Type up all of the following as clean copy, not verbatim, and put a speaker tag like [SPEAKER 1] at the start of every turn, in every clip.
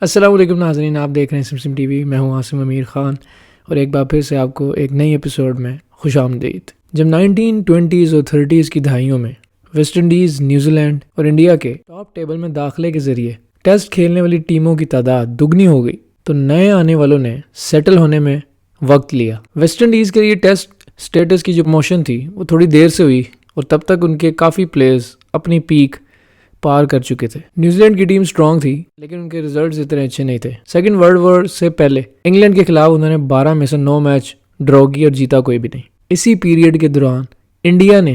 [SPEAKER 1] السلام علیکم ناظرین، آپ دیکھ رہے ہیں سمسم ٹی وی. میں ہوں عاصم امیر خان اور ایک بار پھر سے آپ کو ایک نئی ایپیسوڈ میں خوش آمدید. جب 1920s اور 30s کی دہائیوں میں ویسٹ انڈیز، نیوزی لینڈ اور انڈیا کے ٹاپ ٹیبل میں داخلے کے ذریعے ٹیسٹ کھیلنے والی ٹیموں کی تعداد دگنی ہو گئی تو نئے آنے والوں نے سیٹل ہونے میں وقت لیا. ویسٹ انڈیز کے لیے ٹیسٹ سٹیٹس کی جو پروموشن تھی وہ تھوڑی دیر سے ہوئی اور تب تک ان کے کافی پلیئرز اپنی پیک پار کر چکے تھے. نیوزی لینڈ کی ٹیم سٹرانگ تھی لیکن ان کے ریزلٹس اتنے اچھے نہیں تھے. سیکنڈ ورلڈ وار سے پہلے انگلینڈ کے خلاف انہوں نے 12 میں سے 9 میچ ڈرا کی اور جیتا کوئی بھی نہیں. اسی پیریڈ کے دوران انڈیا نے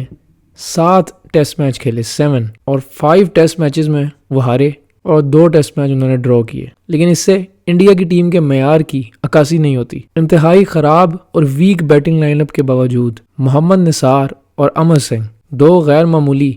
[SPEAKER 1] 7 ٹیسٹ میچ کھیلے 7 اور 5 ٹیسٹ میچز میں وہ ہارے اور 2 ٹیسٹ میچ انہوں نے ڈرا کیے. لیکن اس سے انڈیا کی ٹیم کے معیار کی عکاسی نہیں ہوتی. انتہائی خراب اور ویک بیٹنگ لائن اپ کے باوجود محمد نثار اور امر سنگھ 2 غیر معمولی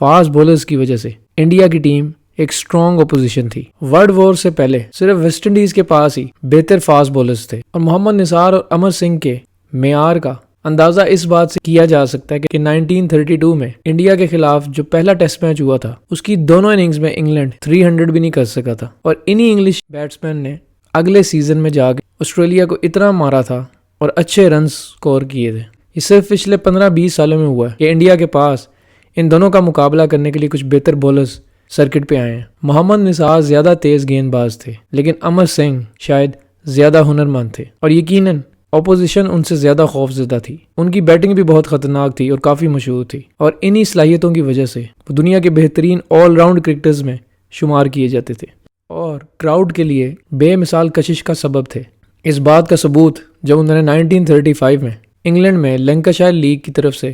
[SPEAKER 1] فاسٹ بولرز کی وجہ سے انڈیا کی ٹیم ایک سٹرانگ اپوزیشن تھی. ورلڈ وار سے پہلے صرف ویسٹ انڈیز کے پاس ہی بہتر فاسٹ بولرز تھے اور محمد نثار اور امر سنگھ کے معیار کا اندازہ اس بات سے کیا جا سکتا ہے کہ 1932 میں انڈیا کے خلاف جو پہلا ٹیسٹ میچ ہوا تھا اس کی دونوں اننگز میں انگلینڈ 300 بھی نہیں کر سکا تھا اور انہی انگلش بیٹسمین نے اگلے سیزن میں جا کے آسٹریلیا کو اتنا مارا تھا اور اچھے رنز سکور کیے تھے. یہ صرف پچھلے 15-20 سالوں میں ہوا ہے کہ انڈیا کے پاس ان دونوں کا مقابلہ کرنے کے لیے کچھ بہتر بولرز سرکٹ پہ آئے ہیں. محمد نثار زیادہ تیز گیند باز تھے لیکن امر سنگھ شاید زیادہ ہنرمند تھے اور یقیناً اپوزیشن ان سے زیادہ خوف زدہ تھی. ان کی بیٹنگ بھی بہت خطرناک تھی اور کافی مشہور تھی اور انہی صلاحیتوں کی وجہ سے وہ دنیا کے بہترین آل راؤنڈ کرکٹرز میں شمار کیے جاتے تھے اور کراؤڈ کے لیے بے مثال کشش کا سبب تھے. اس بات کا ثبوت جب انہوں نے 1935 میں انگلینڈ میں لینکاشائر لیگ کی طرف سے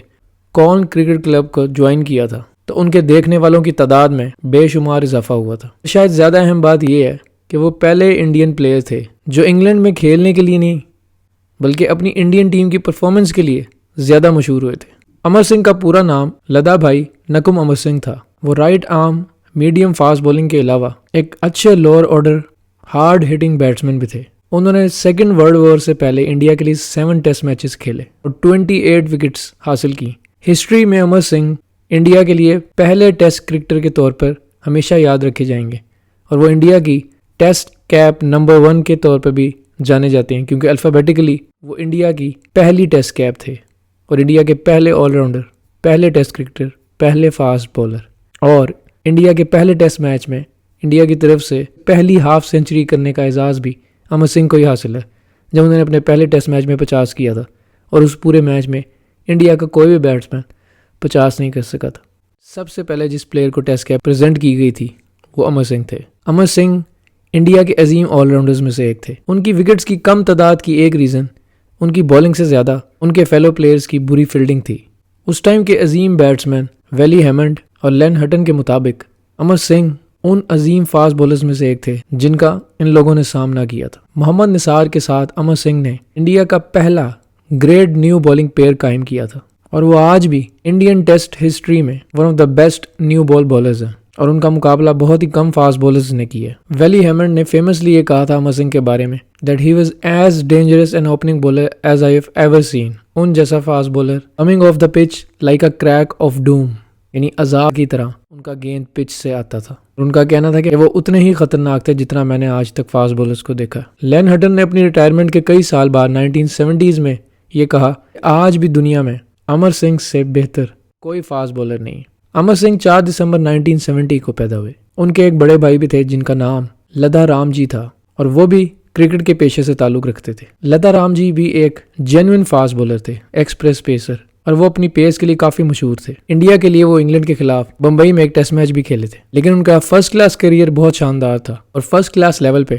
[SPEAKER 1] کون کرکٹ کلب کو جوائن کیا تھا تو ان کے دیکھنے والوں کی تعداد میں بے شمار اضافہ ہوا تھا. شاید زیادہ اہم بات یہ ہے کہ وہ پہلے انڈین پلیئر تھے جو انگلینڈ میں کھیلنے کے لیے نہیں بلکہ اپنی انڈین ٹیم کی پرفارمنس کے لیے زیادہ مشہور ہوئے تھے. امر سنگھ کا پورا نام لدا بھائی نکم امر سنگھ تھا. وہ right arm medium fast bowling کے علاوہ ایک اچھے lower order hard hitting batsman بھی تھے. انہوں نے سیکنڈ ورلڈ وار سے پہلے انڈیا کے لیے 7 ٹیسٹ میچز کھیلے اور 28 وکٹس حاصل کی. ہسٹری میں امر سنگھ انڈیا کے لیے پہلے ٹیسٹ کرکٹر کے طور پر ہمیشہ یاد رکھے جائیں گے اور وہ انڈیا کی ٹیسٹ کیپ نمبر 1 کے طور پر بھی جانے جاتے ہیں کیونکہ الفابیٹیکلی وہ انڈیا کی پہلی ٹیسٹ کیپ تھے اور انڈیا کے پہلے آل راؤنڈر، پہلے ٹیسٹ کرکٹر، پہلے فاسٹ بولر اور انڈیا کے پہلے ٹیسٹ میچ میں انڈیا کی طرف سے پہلی ہاف سینچری کرنے کا اعزاز بھی امر سنگھ کو ہی حاصل ہے جب انہوں نے اپنے پہلے ٹیسٹ میچ میں 50 کیا تھا اور اس پورے میچ میں انڈیا کا کوئی بھی بیٹسمین 50 نہیں کر سکا تھا. سب سے پہلے جس پلیئر کو ٹیسٹ کیپ پریزنٹ کی گئی تھی وہ امر سنگھ تھے. امر سنگھ انڈیا کے عظیم آل راؤنڈرز میں سے ایک تھے. ان کی وکٹس کی کم تعداد کی ایک ریزن ان کی بولنگ سے زیادہ ان کے فیلو پلیئرز کی بری فیلڈنگ تھی. اس ٹائم کے عظیم بیٹسمین ویلی ہیمنڈ اور لین ہٹن کے مطابق امر سنگھ ان عظیم فاسٹ بولرز میں سے ایک تھے جن کا ان لوگوں نے سامنا کیا تھا. محمد نثار کے ساتھ امر سنگھ نے انڈیا کا پہلا گریڈ نیو بالنگ پیئر قائم کیا تھا اور وہ آج بھی انڈین ٹیسٹ ہسٹری میں one of the best new ball bowlers ہیں اور ان کا مقابلہ بہت ہی کم فاسٹ بولرز نے کیا ہے. ویلی ہیمنڈ نے فیمسلی یہ کہا تھا امر سنگھ کے بارے میں that he was as dangerous an opening bowler as I have ever seen. ان جیسا fast bowler coming off the pitch like a crack of doom, یعنی عذاب کی طرح ان کا گیند پچ سے آتا تھا. ان کا کہنا تھا کہ وہ اتنے ہی خطرناک تھے جتنا میں نے آج تک فاسٹ بولرز کو دیکھا. لین ہٹن نے اپنی ریٹائرمنٹ کے کئی سال بعد 1970s میں یہ کہا آج بھی دنیا میں امر سنگھ سے بہتر کوئی فاسٹ بولر نہیں. امر سنگھ 4 دسمبر 1970 کو پیدا ہوئے. ان کے ایک بڑے بھائی بھی تھے جن کا نام لدا رام جی تھا اور وہ بھی کرکٹ کے پیشے سے تعلق رکھتے تھے. لدا رام جی بھی ایک جینوئن فاسٹ بولر تھے، ایکسپریس پیسر، اور وہ اپنی پیس کے لیے کافی مشہور تھے. انڈیا کے لیے وہ انگلینڈ کے خلاف بمبئی میں ایک ٹیسٹ میچ بھی کھیلے تھے لیکن ان کا فرسٹ کلاس کیریئر بہت شاندار تھا اور فرسٹ کلاس لیول پہ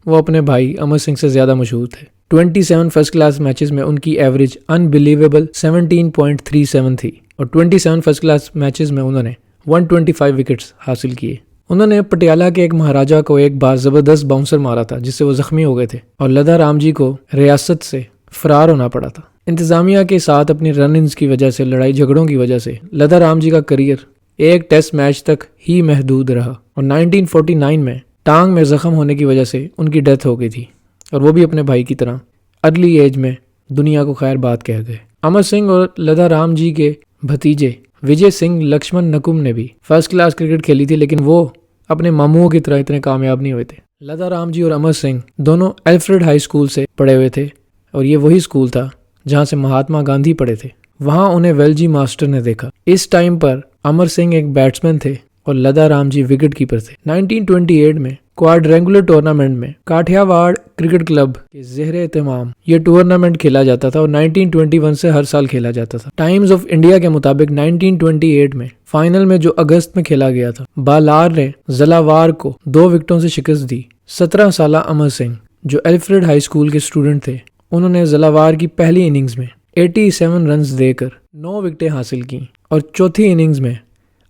[SPEAKER 1] وہ اپنے بھائی امر سنگھ سے زیادہ مشہور تھے. 27 فرسٹ کلاس میچز میں ان کی ایوریج انبلیویبل 17.37 تھی اور 27 فرسٹ کلاس میچز میں انہوں نے 125 وکٹس حاصل کیے. انہوں نے پٹیالہ کے ایک مہاراجا کو ایک بار زبردست باؤنسر مارا تھا جس سے وہ زخمی ہو گئے تھے اور لدا رام جی کو ریاست سے فرار ہونا پڑا تھا. انتظامیہ کے ساتھ اپنی رن انز کی وجہ سے، لڑائی جھگڑوں کی وجہ سے لدا رام جی کا کریئر ایک ٹیسٹ میچ تک ہی محدود رہا اور 1949 میں ٹانگ میں زخم ہونے کی وجہ سے ان کی ڈیتھ ہو گئی تھی اور وہ بھی اپنے بھائی کی طرح ارلی ایج میں دنیا کو خیر بات کہہ گئے. امر سنگھ اور لدا رام جی کے بھتیجے وجے سنگھ لکشمن نکم نے بھی فرسٹ کلاس کرکٹ کھیلی تھی لیکن وہ اپنے ماموں کی طرح اتنے کامیاب نہیں ہوئے تھے. لدا رام جی اور امر سنگھ دونوں الفریڈ ہائی اسکول سے پڑھے ہوئے تھے اور یہ وہی اسکول تھا جہاں سے مہاتما گاندھی پڑھے تھے. وہاں انہیں ویلجی ماسٹر نے دیکھا. اس ٹائم پر امر سنگھ ایک بیٹسمین تھے اور لدا رام جی وکٹ کیپر تھے. 1928 میں کوارڈرینگولر ٹورنامنٹ میں کاٹھیا واڑ کرکٹ کلب کے زیر اہتمام یہ ٹورنامنٹ کھیلا جاتا تھا اور 1921 سے ہر سال کھیلا جاتا تھا. ٹائمز آف انڈیا کے مطابق 1928 میں فائنل میں جو اگست میں کھیلا گیا تھا بالار نے زلاوار کو 2 وکٹوں سے شکست دی. 17 سالہ امر سنگھ جو الفریڈ ہائی اسکول کے اسٹوڈنٹ تھے انہوں نے زلاوار کی پہلی اننگز میں 87 رنز دے کر 9 وکٹیں حاصل کی اور چوتھی اننگز میں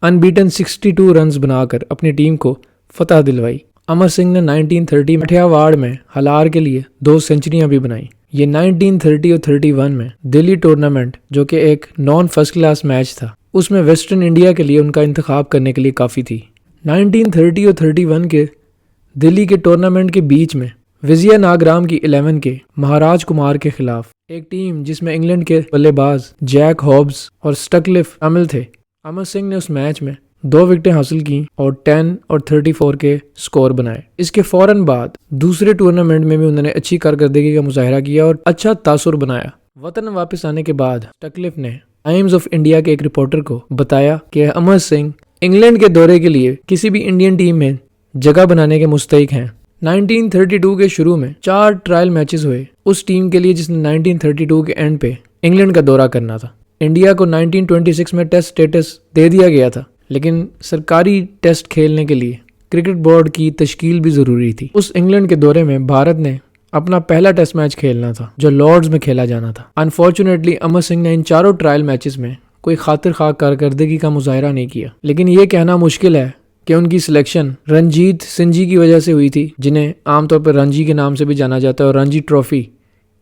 [SPEAKER 1] انبیٹن 62 رنز بنا کر اپنی ٹیم کو فتح دلوائی. امر سنگھ نے 1930 میں کاٹھیا واڑ میں ہلار کے لیے 2 سینچریاں بھی بنائیں. یہ 1930 اور 31 میں دلی ٹورنامنٹ جو کہ ایک نان فرسٹ کلاس میچ تھا اس میں ویسٹرن انڈیا کے لیے ان کا انتخاب کرنے کے لیے کافی تھی. 1930 اور 31 کے دلی کے ٹورنامنٹ کے بیچ میں وجے ناگرام کی 11 کے مہاراج کمار کے خلاف ایک ٹیم جس میں انگلینڈ کے بلے باز جیک ہابز اور سٹکلف شامل تھے. امر سنگھ نے اس میچ میں 2 وکٹیں حاصل کی اور 10 اور 34 کے سکور بنائے. اس کے فوراً بعد دوسرے ٹورنامنٹ میں بھی انہوں نے اچھی کارکردگی کا مظاہرہ کیا اور اچھا تاثر بنایا. وطن واپس آنے کے بعد سٹکلف نے ٹائمز آف انڈیا کے ایک رپورٹر کو بتایا کہ امر سنگھ انگلینڈ کے دورے کے لیے کسی بھی انڈین ٹیم میں جگہ بنانے کے مستحق ہیں. 1932 کے شروع میں 4 ٹرائل میچز ہوئے اس ٹیم کے لیے جس نے 1932 کے اینڈ پہ انگلینڈ کا دورہ کرنا تھا. انڈیا کو 1926 میں ٹیسٹ سٹیٹس دے دیا گیا تھا لیکن سرکاری ٹیسٹ کھیلنے کے لیے کرکٹ بورڈ کی تشکیل بھی ضروری تھی. اس انگلینڈ کے دورے میں بھارت نے اپنا پہلا ٹیسٹ میچ کھیلنا تھا جو لارڈز میں کھیلا جانا تھا. انفارچونیٹلی امر سنگھ نے ان 4 ٹرائل میچز میں کوئی خاطر خواہ کارکردگی کا مظاہرہ نہیں کیا لیکن یہ کہنا مشکل ہے کہ ان کی سلیکشن رنجیت سنگھ جی کی وجہ سے ہوئی تھی جنہیں عام طور پر رنجی کے نام سے بھی جانا جاتا ہے اور رنجی ٹرافی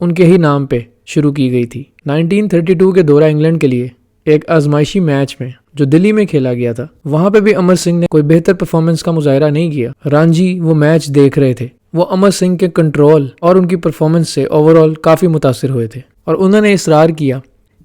[SPEAKER 1] ان کے ہی نام پہ شروع کی گئی تھی. 1932 کے دورہ انگلینڈ کے لیے ایک آزمائشی میچ میں جو دلی میں کھیلا گیا تھا وہاں پہ بھی امر سنگھ نے کوئی بہتر پرفارمنس کا مظاہرہ نہیں کیا. رانجی وہ میچ دیکھ رہے تھے. وہ امر سنگھ کے کنٹرول اور ان کی پرفارمنس سے اوورآل کافی متاثر ہوئے تھے اور انہوں نے اصرار کیا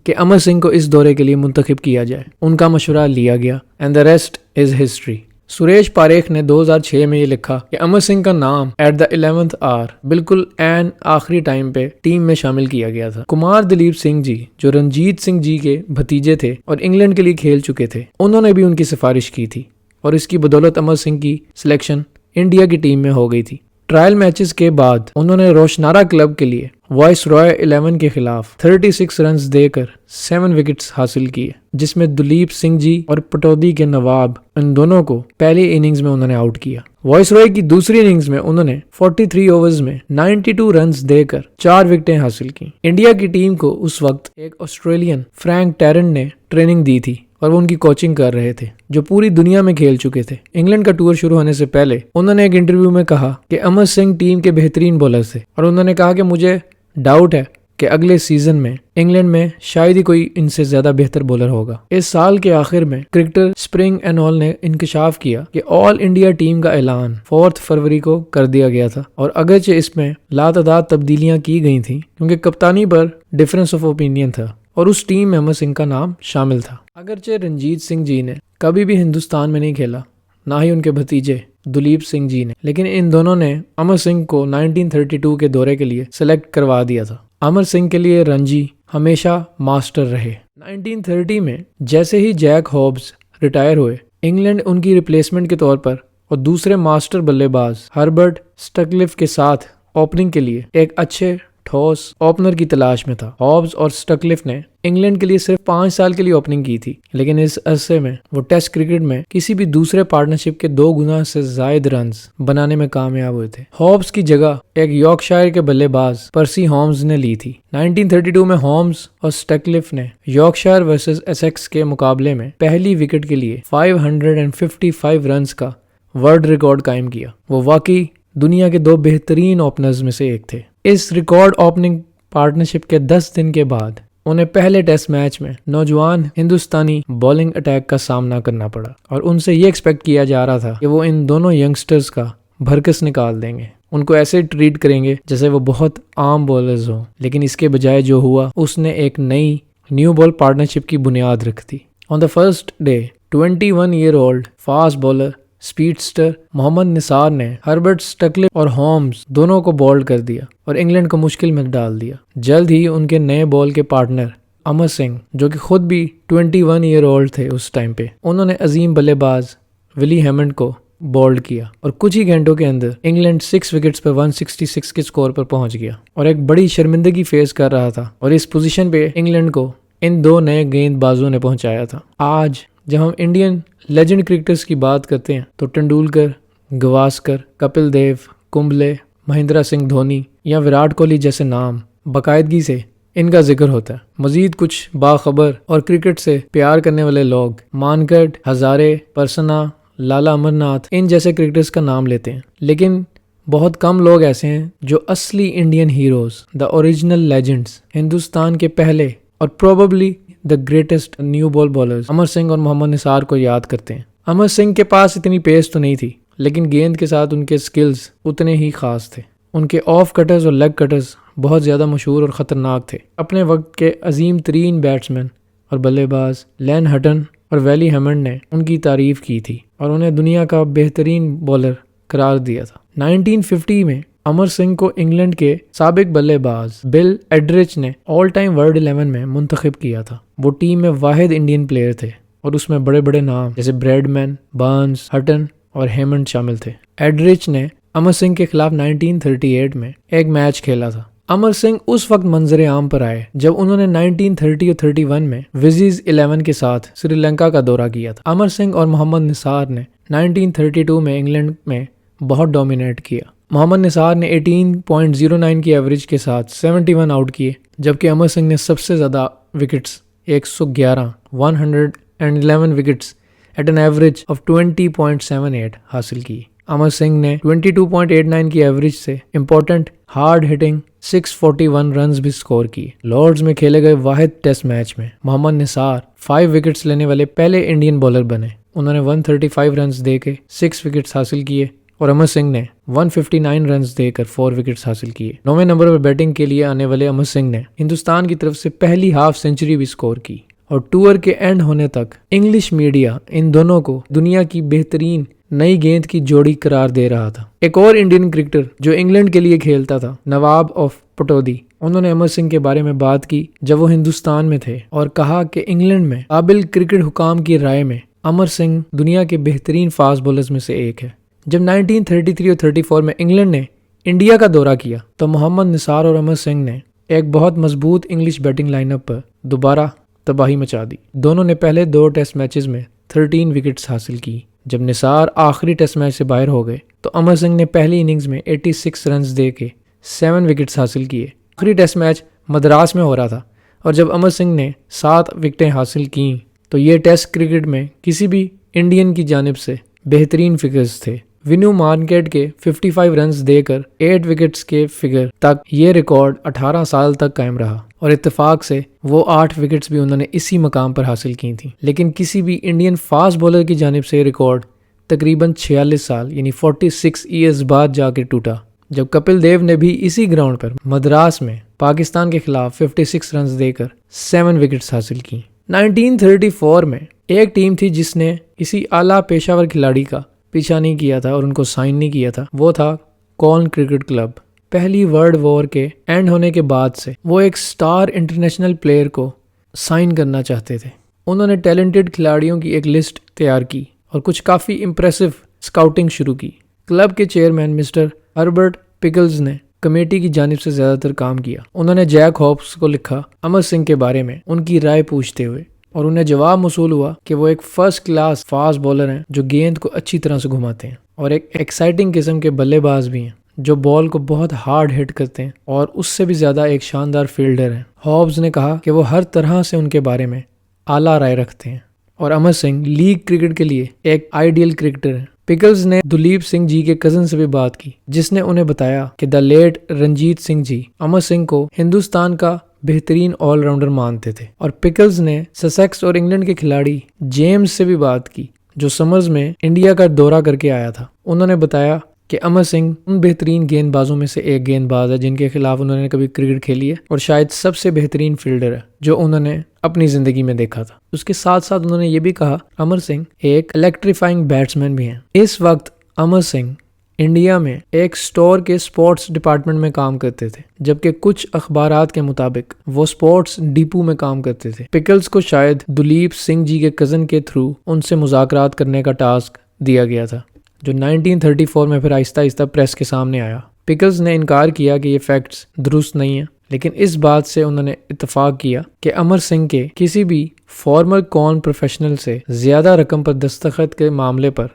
[SPEAKER 1] کہ امر سنگھ کو اس دورے کے لیے منتخب کیا جائے. ان کا مشورہ لیا گیا and the rest is history. Suresh Parikh نے 2006 میں یہ لکھا کہ امر سنگھ کا نام ایٹ دا 11th آور بالکل این آخری ٹائم پہ ٹیم میں شامل کیا گیا تھا. کمار دلیپ سنگھ جی جو رنجیت سنگھ جی کے بھتیجے تھے اور انگلینڈ کے لیے کھیل چکے تھے انہوں نے بھی ان کی سفارش کی تھی اور اس کی بدولت امر سنگھ کی سلیکشن انڈیا کی ٹیم میں ہو گئی تھی. ٹرائل میچز کے بعد انہوں نے روشنارا کلب کے لیے وائس رائے 11 کے خلاف 36 رنز دے کر 7 وکٹس حاصل کیے جس میں دلیپ سنگھ جی اور پٹودی کے نواب ان دونوں کو پہلی اننگز میں انہوں نے آؤٹ کیا. وائس رائے کی دوسری اننگز میں انہوں نے 43 اوورز میں 92 رنز دے کر 4 وکٹیں حاصل کی. انڈیا کی ٹیم کو اس وقت ایک آسٹریلین فرینک ٹیرن نے ٹریننگ دی تھی اور وہ ان کی کوچنگ کر رہے تھے جو پوری دنیا میں کھیل چکے تھے. انگلینڈ کا ٹور شروع ہونے سے پہلے انہوں نے ایک انٹرویو میں کہا کہ امر سنگھ ٹیم کے بہترین بولر تھے اور انہوں نے کہا کہ مجھے ڈاؤٹ ہے کہ اگلے سیزن میں انگلینڈ میں شاید ہی کوئی ان سے زیادہ بہتر بولر ہوگا. اس سال کے آخر میں کرکٹر اسپرنگ اینڈ آل نے انکشاف کیا کہ آل انڈیا ٹیم کا اعلان 4 فروری کو کر دیا گیا تھا اور اگرچہ اس میں لاتعداد تبدیلیاں کی گئی تھیں کیونکہ کپتانی پر ڈفرینس آف اوپینین تھا اور اس ٹیم میں امر سنگھ کا نام شامل تھا. اگرچہ رنجیت سنگھ جی نے کبھی بھی ہندوستان میں نہیں کھیلا نہ ہی ان کے بھتیجے دلیپ سنگھ جی نے لیکن ان دونوں نے امر سنگھ کو 1932 کے دورے کے لیے سلیکٹ کروا دیا تھا. امر سنگھ کے لیے رنجی ہمیشہ ماسٹر رہے. 1930 میں جیسے ہی جیک ہابز ریٹائر ہوئے انگلینڈ ان کی ریپلیسمنٹ کے طور پر اور دوسرے ماسٹر بلے باز ہربرٹ سٹکلف کے ساتھ اوپننگ کے لیے ایک اچھے ٹھوس اوپنر کی تلاش میں تھا. ہابز اور سٹکلف نے انگلینڈ کے لیے صرف 5 سال کے لیے اوپننگ کی تھی لیکن اس عرصے میں وہ ٹیسٹ کرکٹ میں کسی بھی دوسرے پارٹنرشپ کے 2 گنا سے زائد رنز بنانے میں کامیاب ہوئے تھے. ہابز کی جگہ ایک یارکشائر کے بلے باز پرسی ہومز نے لی تھی. 1932 میں ہومز اور سٹکلف نے یارکشائر ورسز ایسیکس کے مقابلے میں پہلی وکٹ کے لیے 555 رنز کا ورلڈ ریکارڈ قائم کیا. وہ واقعی دنیا کے 2 بہترین اوپنرز میں سے ایک تھے. اس ریکارڈ اوپننگ پارٹنرشپ کے 10 دن کے بعد انہیں پہلے ٹیسٹ میچ میں نوجوان ہندوستانی بولنگ اٹیک کا سامنا کرنا پڑا اور ان سے یہ ایکسپیکٹ کیا جا رہا تھا کہ وہ ان دونوں ینگسٹرز کا بھرکس نکال دیں گے, ان کو ایسے ٹریٹ کریں گے جیسے وہ بہت عام بولرز ہوں, لیکن اس کے بجائے جو ہوا اس نے ایک نئی نیو بال پارٹنرشپ کی بنیاد رکھ دی. On the first day 21-year-old fast bowler speedster Mohammad Nissar نے ہربرٹ اسٹکلے اور ہومز دونوں کو بولڈ کر دیا اور انگلینڈ کو مشکل میں ڈال دیا۔ جلد ہی ان کے نئے بال کے پارٹنر امر سنگھ، جو کہ خود بھی 21 ایئر اولڈ تھے اس ٹائم پہ، انہوں نے عظیم بلے باز ولی ہیمنڈ کو بولڈ کیا اور کچھ ہی گھنٹوں کے اندر انگلینڈ 6 وکٹس پر 166 کے سکور پر پہنچ گیا اور ایک بڑی شرمندگی فیس کر رہا تھا، اور اس پوزیشن پہ انگلینڈ کو ان دو نئے گیند بازوں نے پہنچایا تھا۔ آج جب ہم انڈین لیجنڈ کرکٹرز کی بات کرتے ہیں تو ٹنڈولکر، گواسکر، کپل دیو، کمبلے، مہندرا سنگھ دھونی یا وراٹ کوہلی جیسے نام باقاعدگی سے ان کا ذکر ہوتا ہے۔ مزید کچھ باخبر اور کرکٹ سے پیار کرنے والے لوگ مانکڈ، ہزارے، پرسنا، لالا امرناتھ ان جیسے کرکٹرز کا نام لیتے ہیں، لیکن بہت کم لوگ ایسے ہیں جو اصلی Indian heroes, the original legends, Hindustan کے پہلے اور probably the greatest new ball bowlers Amar Singh اور محمد نثار کو یاد کرتے ہیں۔ امر سنگھ کے پاس اتنی پیس تو نہیں تھی، لیکن گیند کے ساتھ ان کے سکلز اتنے ہی خاص تھے۔ ان کے آف کٹرز اور لیگ کٹرز بہت زیادہ مشہور اور خطرناک تھے۔ اپنے وقت کے عظیم ترین بیٹسمین اور بلے باز لین ہٹن اور ویلی ہیمنڈ نے ان کی تعریف کی تھی اور انہیں دنیا کا بہترین بولر قرار دیا تھا۔ 1950 میں امر سنگھ کو انگلینڈ کے سابق بلے باز بل ایڈرچ نے آل ٹائم ورلڈ 11 میں منتخب کیا تھا۔ وہ ٹیم میں واحد انڈین پلیئر تھے اور اس میں بڑے بڑے نام جیسے بریڈمین، بارنز، ہٹن اور ہیمنڈ شامل تھے۔ ایڈرچ نے امر سنگھ کے خلاف 1938 میں ایک میچ کھیلا تھا۔ امر سنگھ اس وقت منظر عام پر آئے جب انہوں نے 1930 اور 31 میں وزیز 11 کے ساتھ سری لنکا کا دورہ کیا تھا۔ امر سنگھ اور محمد نثار نے 1932 میں انگلینڈ میں بہت ڈومینیٹ کیا۔ محمد نثار نے 18.09 کی ایوریج کے ساتھ 71 آؤٹ کیے، جبکہ امر سنگھ نے سب سے زیادہ wickets 111 wickets at an average of 20.78 حاصل کی۔ امر سنگھ نے 22.89 کی ایوریج سے امپورٹنٹ ہارڈ ہٹنگ 641 رنز بھی سکور کیے۔ لارڈز میں کھیلے گئے واحد ٹیسٹ میچ میں محمد نثار 5 وکٹس لینے والے پہلے انڈین بولر بنے۔ انہوں نے 135 رنز دے کے 6 وکٹس حاصل کیے اور امر سنگھ نے 159 رنز دے کر 4 وکٹس حاصل کیے۔ 9ویں نمبر پر بیٹنگ کے لیے آنے والے امر سنگھ نے ہندوستان کی طرف سے پہلی ہاف سینچری بھی سکور کی، اور ٹور کے اینڈ ہونے تک انگلش میڈیا ان دونوں کو دنیا کی بہترین نئی گیند کی جوڑی قرار دے رہا تھا۔ ایک اور انڈین کرکٹر جو انگلینڈ کے لیے کھیلتا تھا، نواب آف پٹودی، انہوں نے امر سنگھ کے بارے میں بات کی جب وہ ہندوستان میں تھے اور کہا کہ انگلینڈ میں قابل کرکٹ حکام کی رائے میں امر سنگھ دنیا کے بہترین فاسٹ بولرز میں سے ایک ہے۔ جب 1933 اور 34 میں انگلینڈ نے انڈیا کا دورہ کیا تو محمد نثار اور امر سنگھ نے ایک بہت مضبوط انگلش بیٹنگ لائن اپ پر دوبارہ تباہی مچا دی۔ دونوں نے پہلے 2 ٹیسٹ میچز میں 13 وکٹس حاصل کی۔ جب نثار آخری ٹیسٹ میچ سے باہر ہو گئے تو امر سنگھ نے پہلی اننگز میں 86 رنز دے کے 7 وکٹس حاصل کیے۔ آخری ٹیسٹ میچ مدراس میں ہو رہا تھا اور جب امر سنگھ نے 7 وکٹیں حاصل کیں تو یہ ٹیسٹ کرکٹ میں کسی بھی انڈین کی جانب سے بہترین فگرز تھے۔ ونو مارکیٹ کے 55 رنز دے کر 8 وکٹس کے فگر تک یہ ریکارڈ 18 سال تک قائم رہا، اور اتفاق سے وہ 8 وکٹس بھی انہوں نے اسی مقام پر حاصل کی تھیں۔ لیکن کسی بھی انڈین فاسٹ بولر کی جانب سے یہ ریکارڈ تقریباً 46 سال یعنی 46 ایئرز بعد جا کے ٹوٹا، جب کپل دیو نے بھی اسی گراؤنڈ پر مدراس میں پاکستان کے خلاف 56 رنز دے کر 7 وکٹس حاصل کی۔ 1934 میں ایک ٹیم تھی جس نے کسی اعلیٰ پیشہ ور کھلاڑی کا پیچھا نہیں کیا تھا اور ان کو سائن نہیں کیا تھا، وہ تھا کولن کرکٹ کلب۔ پہلی ورلڈ وار کے اینڈ ہونے کے بعد سے وہ ایک سٹار انٹرنیشنل پلیئر کو سائن کرنا چاہتے تھے۔ انہوں نے ٹیلنٹڈ کھلاڑیوں کی ایک لسٹ تیار کی اور کچھ کافی امپریسو سکاؤٹنگ شروع کی۔ کلب کے چیئرمین مسٹر ہربرٹ پکلز نے کمیٹی کی جانب سے زیادہ تر کام کیا۔ انہوں نے جیک ہوپس کو لکھا امر سنگھ کے بارے میں ان کی رائے پوچھتے ہوئے، اور انہیں جواب موصول ہوا کہ وہ ایک فرسٹ کلاس فاسٹ بولر ہیں جو گیند کو اچھی طرح سے گھماتے ہیں، اور ایک ایکسائٹنگ قسم کے بلے باز بھی ہیں جو بال کو بہت ہارڈ ہٹ کرتے ہیں، اور اس سے بھی زیادہ ایک شاندار فیلڈر ہیں۔ ہوبز نے کہا کہ وہ ہر طرح سے ان کے بارے میں اعلیٰ رائے رکھتے ہیں، اور امر سنگھ لیگ کرکٹ کے لیے ایک آئیڈیل کرکٹر ہیں۔ پکلز نے دلیپ سنگھ جی کے کزن سے بھی بات کی، جس نے انہیں بتایا کہ دا لیٹ رنجیت سنگھ جی امر سنگھ کو ہندوستان کا بہترین آل راؤنڈر مانتے تھے، اور پکلز نے سسیکس اور انگلینڈ کے کھلاڑی جیمز سے بھی بات کی جو سمرز میں انڈیا کا دورہ کر کے آیا تھا۔ انہوں نے بتایا کہ کہ امر سنگھ ان بہترین گیند بازوں میں سے ایک گیند باز ہے جن کے خلاف انہوں نے کبھی کرکٹ کھیلی ہے، اور شاید سب سے بہترین فیلڈر ہے جو انہوں نے اپنی زندگی میں دیکھا تھا۔ اس کے ساتھ ساتھ انہوں نے یہ بھی کہا امر سنگھ ایک الیکٹریفائنگ بیٹسمین بھی ہیں۔ اس وقت امر سنگھ انڈیا میں ایک سٹور کے سپورٹس ڈپارٹمنٹ میں کام کرتے تھے، جبکہ کچھ اخبارات کے مطابق وہ سپورٹس ڈپو میں کام کرتے تھے۔ پکلز کو شاید دلیپ سنگھ جی کے کزن کے تھرو ان سے مذاکرات کرنے کا ٹاسک دیا گیا تھا، جو 1934 میں پھر آہستہ آہستہ پریس کے سامنے آیا۔ پکلز نے انکار کیا کہ یہ فیکٹس درست نہیں ہیں، لیکن اس بات سے انہوں نے اتفاق کیا کہ امر سنگھ کے کسی بھی فارمر کون پروفیشنل سے زیادہ رقم پر دستخط کے معاملے پر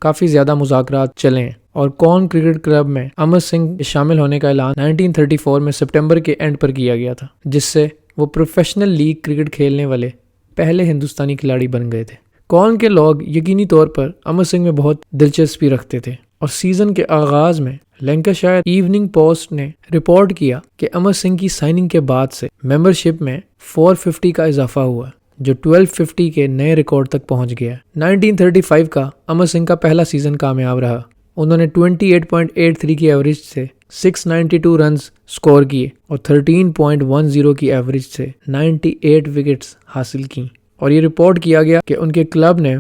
[SPEAKER 1] کافی زیادہ مذاکرات چلے ہیں، اور کون کرکٹ کلب میں امر سنگھ شامل ہونے کا اعلان 1934 میں سپٹمبر کے اینڈ پر کیا گیا تھا، جس سے وہ پروفیشنل لیگ کرکٹ کھیلنے والے پہلے ہندوستانی کھلاڑی بن گئے تھے۔ کون کے لوگ یقینی طور پر امر سنگھ میں بہت دلچسپی رکھتے تھے، اور سیزن کے آغاز میں لینکاشائر ایوننگ پوسٹ نے رپورٹ کیا کہ امر سنگھ کی سائننگ کے بعد سے ممبرشپ میں 450 کا اضافہ ہوا، جو 1250 کے نئے ریکارڈ تک پہنچ گیا۔ 1935 کا امر سنگھ کا پہلا سیزن کامیاب رہا۔ انہوں نے 28.83 کی ایوریج سے 692 رنز سکور کیے اور 13.10 کی ایوریج سے 98 وکٹس حاصل کیں، اور یہ رپورٹ کیا گیا کہ ان کے کلب نے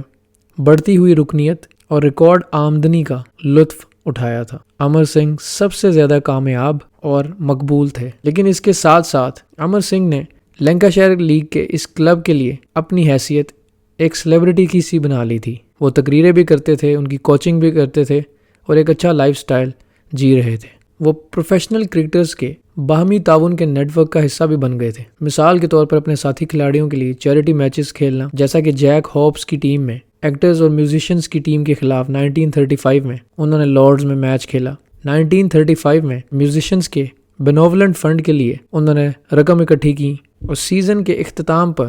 [SPEAKER 1] بڑھتی ہوئی رکنیت اور ریکارڈ آمدنی کا لطف اٹھایا تھا۔ امر سنگھ سب سے زیادہ کامیاب اور مقبول تھے، لیکن اس کے ساتھ ساتھ امر سنگھ نے لینکاشائر لیگ کے اس کلب کے لیے اپنی حیثیت ایک سیلیبریٹی کی سی بنا لی تھی۔ وہ تقریریں بھی کرتے تھے، ان کی کوچنگ بھی کرتے تھے، اور ایک اچھا لائف سٹائل جی رہے تھے۔ وہ پروفیشنل کرکٹرز کے باہمی تعاون کے نیٹ ورک کا حصہ بھی بن گئے تھے، مثال کے طور پر اپنے ساتھی کھلاڑیوں کے لیے چیریٹی میچز کھیلنا، جیسا کہ جیک ہوپس کی ٹیم میں ایکٹرز اور میوزیشنز کی ٹیم کے خلاف 1935 میں انہوں نے لارڈز میں میچ کھیلا۔ 1935 میں میوزیشنز کے بینوولنٹ فنڈ کے لیے انہوں نے رقم اکٹھی کی، اور سیزن کے اختتام پر،